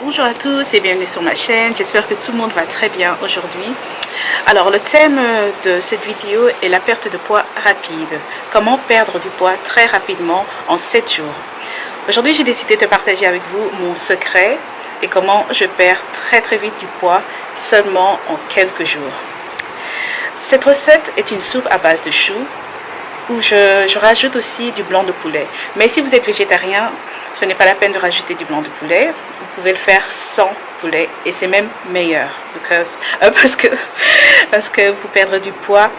Bonjour à tous et bienvenue sur ma chaîne, j'espère que tout le monde va très bien aujourd'hui. Alors le thème de cette vidéo est la perte de poids rapide. Comment perdre du poids très rapidement en 7 jours. Aujourd'hui j'ai décidé de partager avec vous mon secret et comment je perds très vite du poids seulement en quelques jours. Cette recette est une soupe à base de choux où je rajoute aussi du blanc de poulet. Mais si vous êtes végétarien, ce n'est pas la peine de rajouter du blanc de poulet. Vous pouvez le faire sans poulet et c'est même meilleur parce que vous perdrez du poids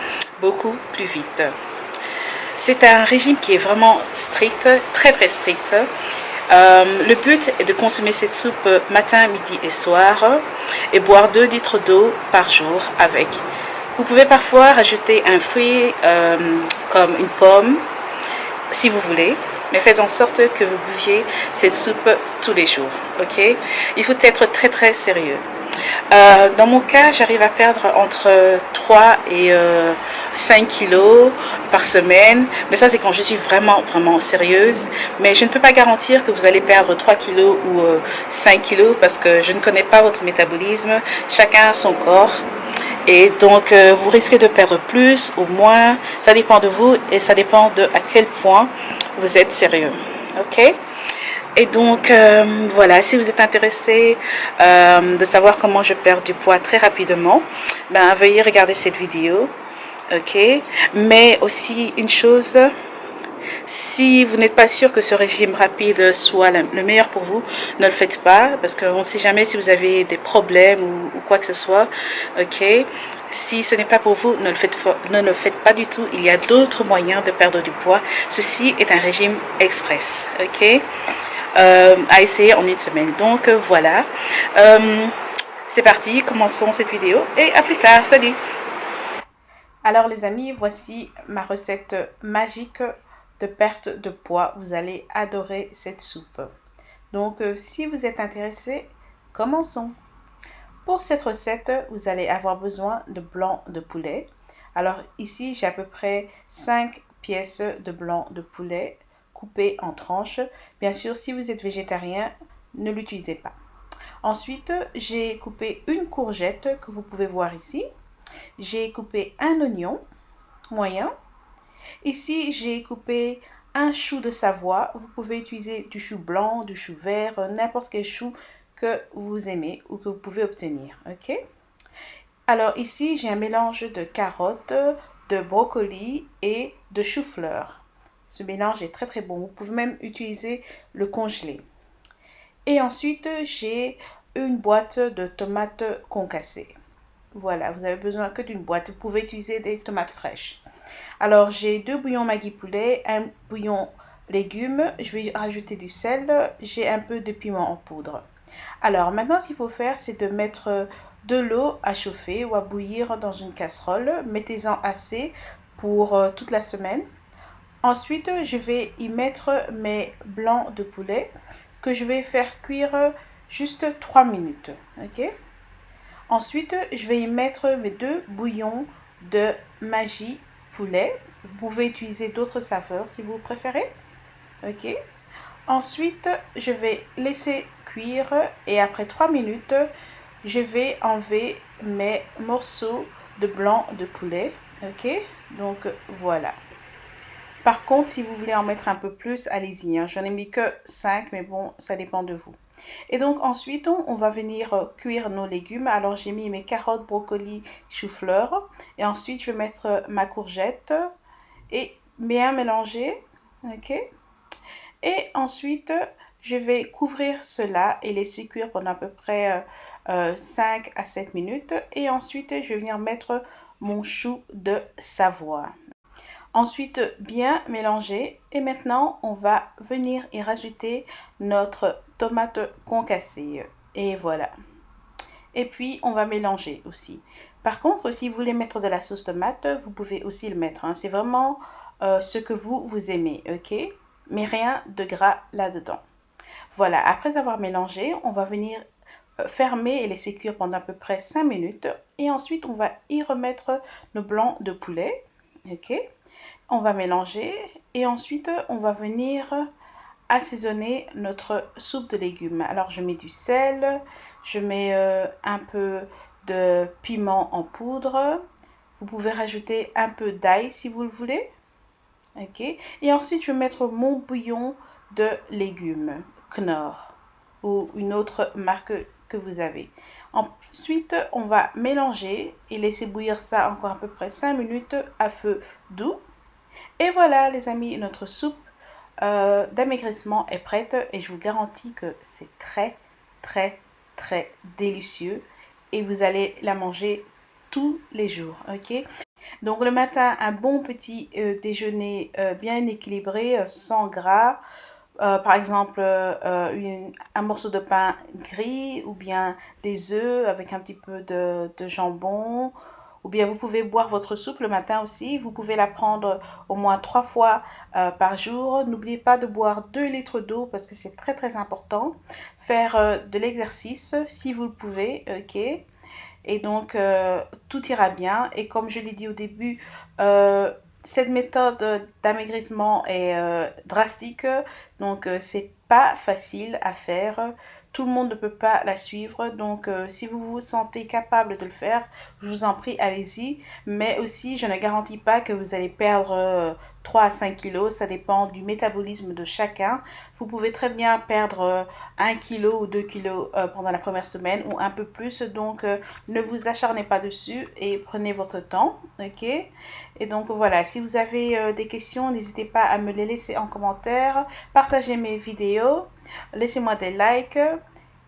beaucoup plus vite. C'est un régime qui est vraiment strict, très strict. Le but est de consommer cette soupe matin, midi et soir et boire 2 litres d'eau par jour avec. Vous pouvez parfois rajouter un fruit comme une pomme si vous voulez, mais faites en sorte que vous buviez cette soupe tous les jours, ok? Il faut être très sérieux. Dans mon cas, j'arrive à perdre entre 3 et 5 kilos par semaine, mais ça c'est quand je suis vraiment sérieuse, mais je ne peux pas garantir que vous allez perdre 3 kilos ou 5 kilos parce que je ne connais pas votre métabolisme, chacun a son corps. Et donc vous risquez de perdre plus ou moins, ça dépend de vous et ça dépend de à quel point vous êtes sérieux, ok? Et donc voilà, si vous êtes intéressé de savoir comment je perds du poids très rapidement, veuillez regarder cette vidéo, ok? Mais aussi une chose, si vous n'êtes pas sûr que ce régime rapide soit le meilleur pour vous, ne le faites pas, parce qu'on ne sait jamais si vous avez des problèmes ou quoi que ce soit, ok? Si ce n'est pas pour vous, ne le faites pas du tout. Il y a d'autres moyens de perdre du poids. Ceci est un régime express, ok? À essayer en une semaine. Donc voilà. C'est parti, commençons cette vidéo et à plus tard. Salut! Alors les amis, voici ma recette magique de perte de poids. Vous allez adorer cette soupe. Donc si vous êtes intéressé, commençons. Pour cette recette, vous allez avoir besoin de blanc de poulet. Alors ici, j'ai à peu près 5 pièces de blanc de poulet coupées en tranches. Bien sûr, si vous êtes végétarien, ne l'utilisez pas. Ensuite, j'ai coupé une courgette que vous pouvez voir ici. J'ai coupé un oignon moyen. Ici, j'ai coupé un chou de Savoie. Vous pouvez utiliser du chou blanc, du chou vert, n'importe quel chou que vous aimez ou que vous pouvez obtenir, ok? Alors ici, j'ai un mélange de carottes, de brocoli et de chou-fleur. Ce mélange est très bon. Vous pouvez même utiliser le congelé. Et ensuite, j'ai une boîte de tomates concassées. Voilà, vous avez besoin que d'une boîte. Vous pouvez utiliser des tomates fraîches. Alors, j'ai 2 bouillons Maggi poulet, un bouillon légumes. Je vais rajouter du sel. J'ai un peu de piment en poudre. Alors, maintenant, ce qu'il faut faire, c'est de mettre de l'eau à chauffer ou à bouillir dans une casserole. Mettez-en assez pour toute la semaine. Ensuite, je vais y mettre mes blancs de poulet que je vais faire cuire juste 3 minutes. Ok? Ensuite, je vais y mettre mes 2 bouillons de Maggi poulet. Vous pouvez utiliser d'autres saveurs si vous préférez. Ok? Ensuite, je vais laisser cuire et après 3 minutes, je vais enlever mes morceaux de blanc de poulet. Ok? Donc voilà. Par contre, si vous voulez en mettre un peu plus, allez-y. J'en ai mis que 5, mais bon, ça dépend de vous. Et donc ensuite, on va venir cuire nos légumes. Alors j'ai mis mes carottes, brocolis, chou-fleur. Et ensuite, je vais mettre ma courgette et bien mélanger. Ok? Et ensuite, je vais couvrir cela et laisser cuire pendant à peu près 5 à 7 minutes. Et ensuite, je vais venir mettre mon chou de Savoie. Ensuite, bien mélanger. Et maintenant, on va venir y rajouter notre tomate concassée. Et voilà. Et puis, on va mélanger aussi. Par contre, si vous voulez mettre de la sauce tomate, vous pouvez aussi le mettre. C'est vraiment ce que vous aimez, ok? Mais rien de gras là-dedans. Voilà, après avoir mélangé, on va venir fermer et laisser cuire pendant à peu près 5 minutes. Et ensuite, on va y remettre nos blancs de poulet, ok? On va mélanger et ensuite on va venir assaisonner notre soupe de légumes. Alors je mets du sel, je mets un peu de piment en poudre. Vous pouvez rajouter un peu d'ail si vous le voulez. Ok. Et ensuite je vais mettre mon bouillon de légumes Knorr ou une autre marque que vous avez. Ensuite, on va mélanger et laisser bouillir ça encore à peu près 5 minutes à feu doux. Et voilà les amis, notre soupe d'amaigrissement est prête et je vous garantis que c'est très très très délicieux et vous allez la manger tous les jours, ok? Donc le matin, un bon petit déjeuner bien équilibré, sans gras. Par exemple, un morceau de pain gris ou bien des œufs avec un petit peu de jambon. Ou bien vous pouvez boire votre soupe le matin aussi. Vous pouvez la prendre au moins 3 fois par jour. N'oubliez pas de boire 2 litres d'eau parce que c'est très très important. Faire de l'exercice si vous le pouvez, ok? Et donc, tout ira bien. Et comme je l'ai dit au début, cette méthode d'amaigrissement est drastique. Donc, c'est pas facile à faire. Tout le monde ne peut pas la suivre. Donc, si vous vous sentez capable de le faire, je vous en prie, allez-y. Mais aussi, je ne garantis pas que vous allez perdre 3 à 5 kilos. Ça dépend du métabolisme de chacun. Vous pouvez très bien perdre 1 kilo ou 2 kilos pendant la première semaine ou un peu plus. Donc, ne vous acharnez pas dessus et prenez votre temps, ok? Et donc voilà, si vous avez des questions, n'hésitez pas à me les laisser en commentaire. Partagez mes vidéos, laissez-moi des likes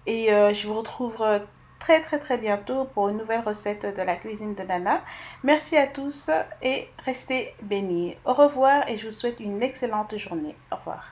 et je vous retrouve très très très bientôt pour une nouvelle recette de la cuisine de Nana. Merci à tous et restez bénis. Au revoir et je vous souhaite une excellente journée. Au revoir.